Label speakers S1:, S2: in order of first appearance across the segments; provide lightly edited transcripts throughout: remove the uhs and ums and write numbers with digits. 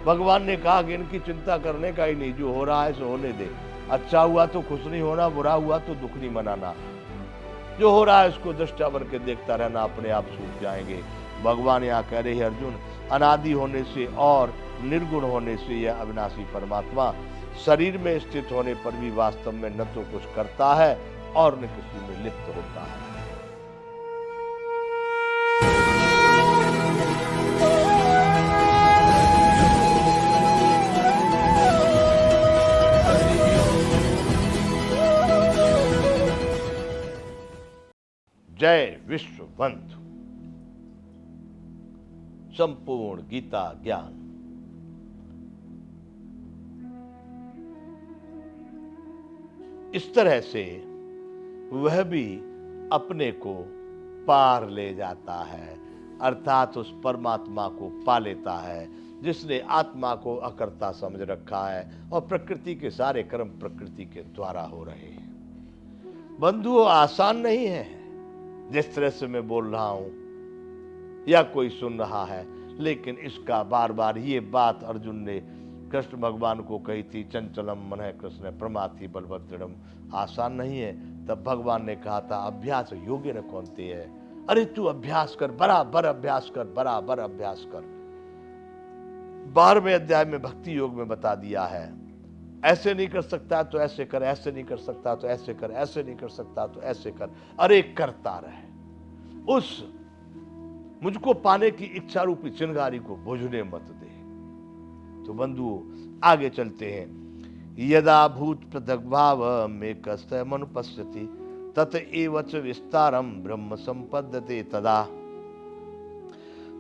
S1: भगवान ने कहा कि इनकी चिंता करने का ही नहीं, जो हो रहा है सो होने दे। अच्छा हुआ तो खुश नहीं होना, बुरा हुआ तो दुख नहीं मनाना। जो हो रहा है उसको दृष्टा भर के देखता रहना, अपने आप सूख जाएंगे। भगवान यहाँ कह रहे हैं अर्जुन, अनादि होने से और निर्गुण होने से यह अविनाशी परमात्मा शरीर में स्थित होने पर भी वास्तव में न तो कुछ करता है और न किसी में लिप्त होता है। जय विश्वबंधु। संपूर्ण गीता ज्ञान इस तरह से वह भी अपने को पार ले जाता है, अर्थात उस परमात्मा को पा लेता है जिसने आत्मा को अकर्ता समझ रखा है और प्रकृति के सारे कर्म प्रकृति के द्वारा हो रहे हैं। बंधुओं, आसान नहीं है जिस तरह से मैं बोल रहा हूं या कोई सुन रहा है, लेकिन इसका बार बार ये बात अर्जुन ने कृष्ण भगवान को कही थी, चंचलम मनः कृष्ण प्रमाथि बलभद्रम, आसान नहीं है। तब भगवान ने कहा था अभ्यास योग्य न कौनते है, अरे तू अभ्यास कर, बराबर अभ्यास कर, बराबर अभ्यास कर। 12वें अध्याय में भक्ति योग में बता दिया है, ऐसे नहीं कर सकता तो ऐसे कर, ऐसे नहीं कर सकता तो ऐसे कर, ऐसे नहीं कर सकता तो ऐसे कर, अरे करता रहे। उस मुझको पाने की इच्छा रूपी चिंगारी को बुझने मत दे। तो बंधुओं आगे चलते हैं। यदा भूत पृथक भाव में कस्य मनुपश्यति तत एवच विस्तारम ब्रह्म संपद्यते तदा।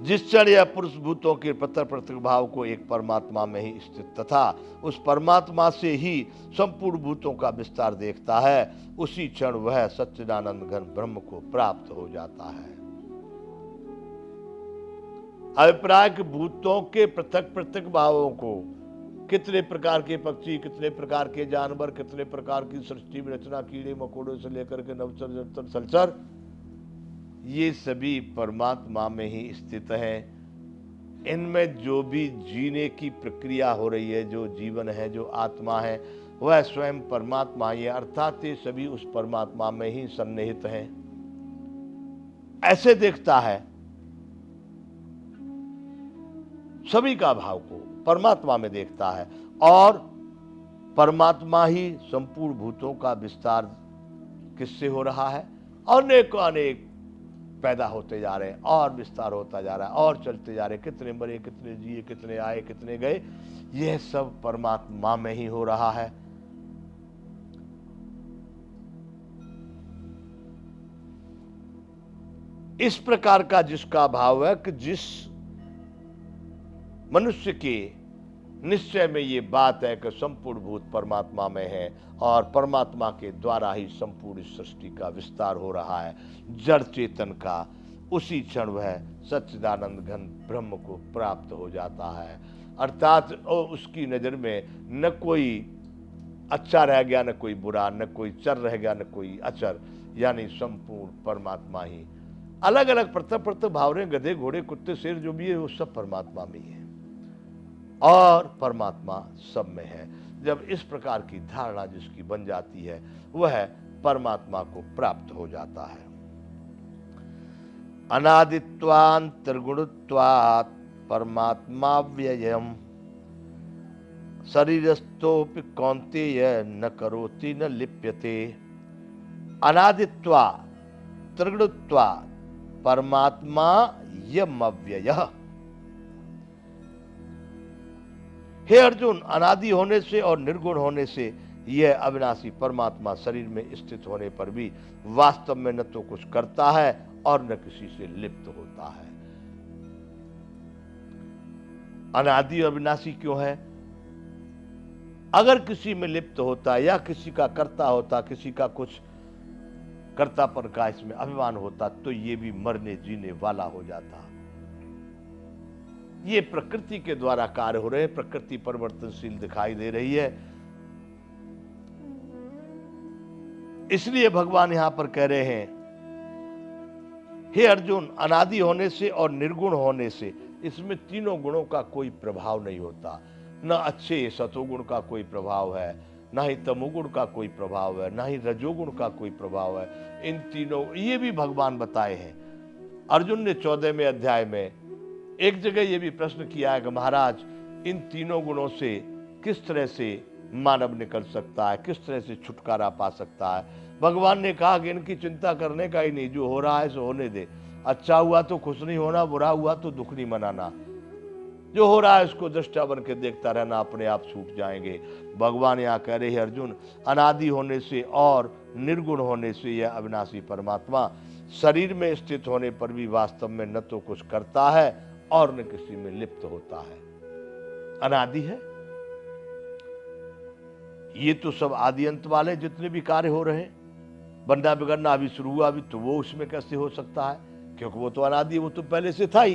S1: जिस क्षण यह पुरुष भूतों के पृथक पृथक भाव को एक परमात्मा में ही स्थित तथा उस परमात्मा से ही संपूर्ण भूतों का विस्तार देखता है, उसी क्षण वह सच्चिदानंद घन ब्रह्म को प्राप्त हो जाता है। अभिप्राय के भूतों के पृथक पृथक भावों को, कितने प्रकार के पक्षी, कितने प्रकार के जानवर, कितने प्रकार की सृष्टि में रचना, कीड़े मकोड़ों से लेकर के नवचर जलचर सलचर, ये सभी परमात्मा में ही स्थित है। इनमें जो भी जीने की प्रक्रिया हो रही है, जो जीवन है, जो आत्मा है, वह स्वयं परमात्मा ही है, अर्थात ये सभी उस परमात्मा में ही सन्निहित है। ऐसे देखता है, सभी का भाव को परमात्मा में देखता है और परमात्मा ही संपूर्ण भूतों का विस्तार किससे हो रहा है, अनेक अनेक पैदा होते जा रहे हैं और विस्तार होता जा रहा है और चलते जा रहे हैं। कितने मरे, कितने जिए, कितने आए, कितने गए, यह सब परमात्मा में ही हो रहा है। इस प्रकार का जिसका भाव है कि जिस मनुष्य के निश्चय में ये बात है कि संपूर्ण भूत परमात्मा में है और परमात्मा के द्वारा ही संपूर्ण सृष्टि का विस्तार हो रहा है जड़ चेतन का, उसी क्षण वह सच्चिदानंद घन ब्रह्म को प्राप्त हो जाता है। अर्थात उसकी नजर में न कोई अच्छा रह गया, न कोई बुरा, न कोई चर रह गया, न कोई अचर, यानी संपूर्ण परमात्मा ही। अलग अलग पृथक पृथक भावरे, गधे घोड़े कुत्ते शेर जो भी है वो सब परमात्मा में ही है और परमात्मा सब में है। जब इस प्रकार की धारणा जिसकी बन जाती है, वह परमात्मा को प्राप्त हो जाता है। अनादित्वांतर्गुणत्वात् परमात्मा व्ययम् शरीरस्थोपि कौन्तेय न करोति न लिप्यते। अनादित्वा त्रिगुणत्वा परमात्मा यमव्ययः। हे अर्जुन, अनादि होने से और निर्गुण होने से यह अविनाशी परमात्मा शरीर में स्थित होने पर भी वास्तव में न तो कुछ करता है और न किसी से लिप्त होता है। अनादि और अविनाशी क्यों है? अगर किसी में लिप्त होता या किसी का करता होता, किसी का कुछ कर्तापन का इसमें अभिमान होता, तो ये भी मरने जीने वाला हो जाता। ये प्रकृति के द्वारा कार्य हो रहे हैं, प्रकृति परिवर्तनशील दिखाई दे रही है। इसलिए भगवान यहां पर कह रहे हैं, हे अर्जुन, अनादि होने से और निर्गुण होने से इसमें तीनों गुणों का कोई प्रभाव नहीं होता। न अच्छे सतोगुण का कोई प्रभाव है, ना ही तमोगुण का कोई प्रभाव है, ना ही रजोगुण का कोई प्रभाव है। इन तीनों, ये भी भगवान बताए हैं। अर्जुन ने 14वें अध्याय में एक जगह ये भी प्रश्न किया है कि महाराज, इन तीनों गुणों से किस तरह से मानव निकल सकता है, किस तरह से छुटकारा पा सकता है। भगवान ने कहा कि इनकी चिंता करने का ही नहीं, जो हो रहा है सो होने दे। अच्छा हुआ तो खुश नहीं होना, बुरा हुआ तो दुख नहीं मनाना। जो हो रहा है उसको दृष्टा बन के देखता रहना, अपने आप छूट जाएंगे। भगवान यहाँ कह रहे हैं, अर्जुन, अनादि होने से और निर्गुण होने से यह अविनाशी परमात्मा शरीर में स्थित होने पर भी वास्तव में न तो कुछ करता है और न किसी में लिप्त होता है। अनादि है। ये तो सब आदि अंत वाले जितने भी कार्य हो रहे हैं, बनना बिगड़ना अभी शुरू हुआ, अभी तो वो उसमें कैसे हो सकता है, क्योंकि वो तो अनादि, वो तो पहले से था ही।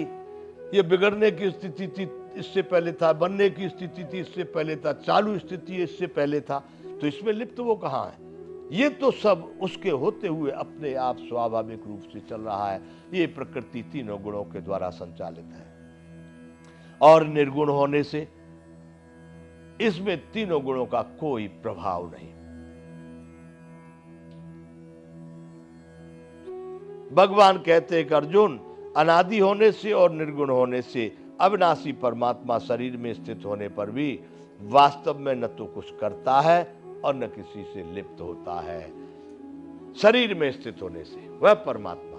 S1: ये बिगड़ने की स्थिति थी, इससे पहले था, बनने की स्थिति थी, इससे पहले था, चालू स्थिति इससे पहले था, तो इसमें लिप्त वो कहाँ है। ये तो सब उसके होते हुए अपने आप स्वाभाविक रूप से चल रहा है। ये प्रकृति तीनों गुणों के द्वारा संचालित है। और निर्गुण होने से इसमें तीनों गुणों का कोई प्रभाव नहीं। भगवान कहते हैं कि अर्जुन, अनादि होने से और निर्गुण होने से अविनाशी परमात्मा शरीर में स्थित होने पर भी वास्तव में न तो कुछ करता है और न किसी से लिप्त होता है। शरीर में स्थित होने से वह परमात्मा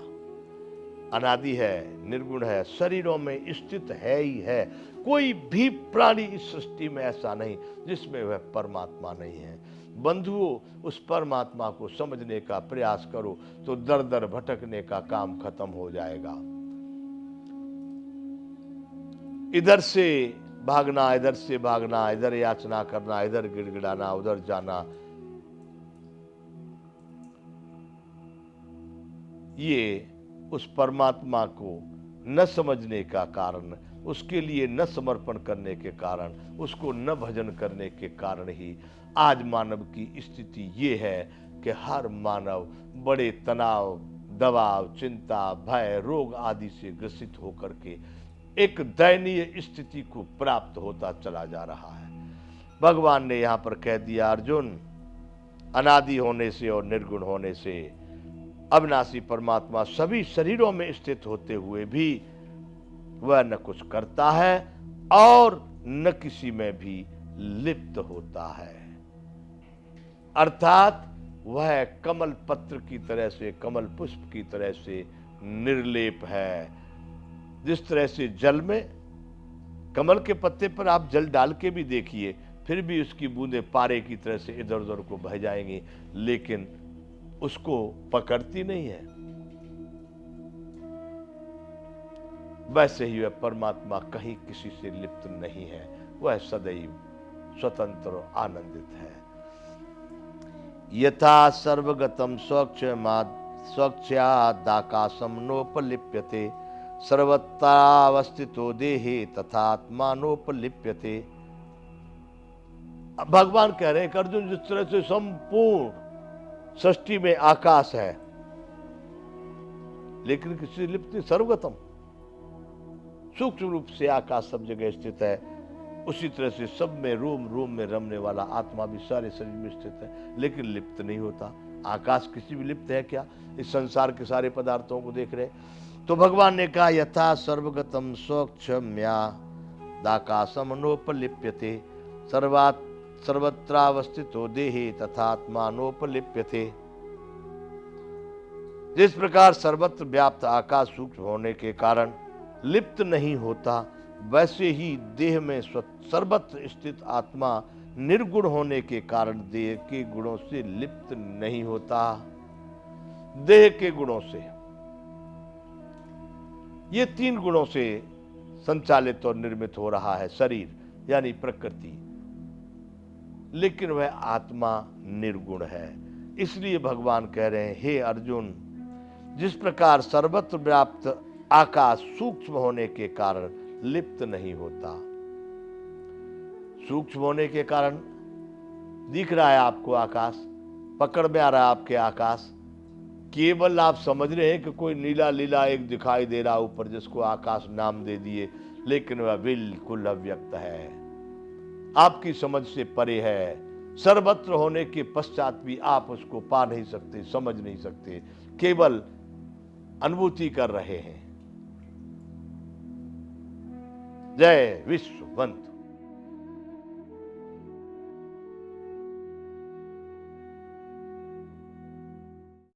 S1: अनादि है, निर्गुण है, शरीरों में स्थित है ही है। कोई भी प्राणी इस सृष्टि में ऐसा नहीं जिसमें वह परमात्मा नहीं है। बंधुओं, उस परमात्मा को समझने का प्रयास करो तो दर दर भटकने का काम खत्म हो जाएगा। इधर से भागना, इधर से भागना, इधर याचना करना, इधर गिड़गिड़ाना, उधर जाना, ये उस परमात्मा को न समझने का कारण, उसके लिए न समर्पण करने के कारण, उसको न भजन करने के कारण ही आज मानव की स्थिति ये है कि हर मानव बड़े तनाव, दबाव, चिंता, भय, रोग आदि से ग्रसित होकर के एक दयनीय स्थिति को प्राप्त होता चला जा रहा है। भगवान ने यहां पर कह दिया, अर्जुन, अनादि होने से और निर्गुण होने से अविनाशी परमात्मा सभी शरीरों में स्थित होते हुए भी वह न कुछ करता है और न किसी में भी लिप्त होता है। अर्थात वह कमल पत्र की तरह से, कमल पुष्प की तरह से निर्लेप है। जिस तरह से जल में, कमल के पत्ते पर आप जल डाल के भी देखिए, फिर भी उसकी बूंदें पारे की तरह से इधर उधर को बह जाएंगी, लेकिन उसको पकड़ती नहीं है। वैसे ही वह परमात्मा कहीं किसी से लिप्त नहीं है, वह सदैव स्वतंत्र और आनंदित है। यथा सर्वगतम स्वच्छादाकाशम नोपलिप्यते सर्वत्रावस्थितो देहे तथात्मानोपलिप्यते। भगवान कह रहे हैं कि अर्जुन, जिस तरह से संपूर्ण सृष्टि में आकाश है लेकिन किसी लिप्त नहीं, सर्वगतम, सूक्ष्म रूप से आकाश सब जगह स्थित है, उसी तरह से सब में रोम रोम में रमने वाला आत्मा भी सारे शरीर में स्थित है लेकिन लिप्त नहीं होता। आकाश किसी भी लिप्त है क्या? इस संसार के सारे पदार्थों को देख रहे। तो भगवान ने कहा, यथा सर्वगतम स्वच्छम्यादाकाशम नोपलिप्यते सर्वत्रावस्थितो देहे तथात्मानोपलिप्यते। जिस प्रकार सर्वत्र व्याप्त आकाश सूक्ष्म होने के कारण लिप्त नहीं होता, वैसे ही देह में सर्वत्र स्थित आत्मा निर्गुण होने के कारण देह के गुणों से लिप्त नहीं होता। देह के गुणों से, ये तीन गुणों से संचालित और निर्मित हो रहा है शरीर यानी प्रकृति, लेकिन वह आत्मा निर्गुण है। इसलिए भगवान कह रहे हैं, हे अर्जुन, जिस प्रकार सर्वत्र व्याप्त आकाश सूक्ष्म होने के कारण लिप्त नहीं होता, सूक्ष्म होने के कारण दिख रहा है आपको आकाश, पकड़ में आ रहा है आपके आकाश, केवल आप समझ रहे हैं कि कोई नीला लीला एक दिखाई दे रहा ऊपर, जिसको आकाश नाम दे दिए, लेकिन वह बिल्कुल अव्यक्त है, आपकी समझ से परे है। सर्वत्र होने के पश्चात भी आप उसको पा नहीं सकते, समझ नहीं सकते, केवल अनुभूति कर रहे हैं। जय विश्व बंधु।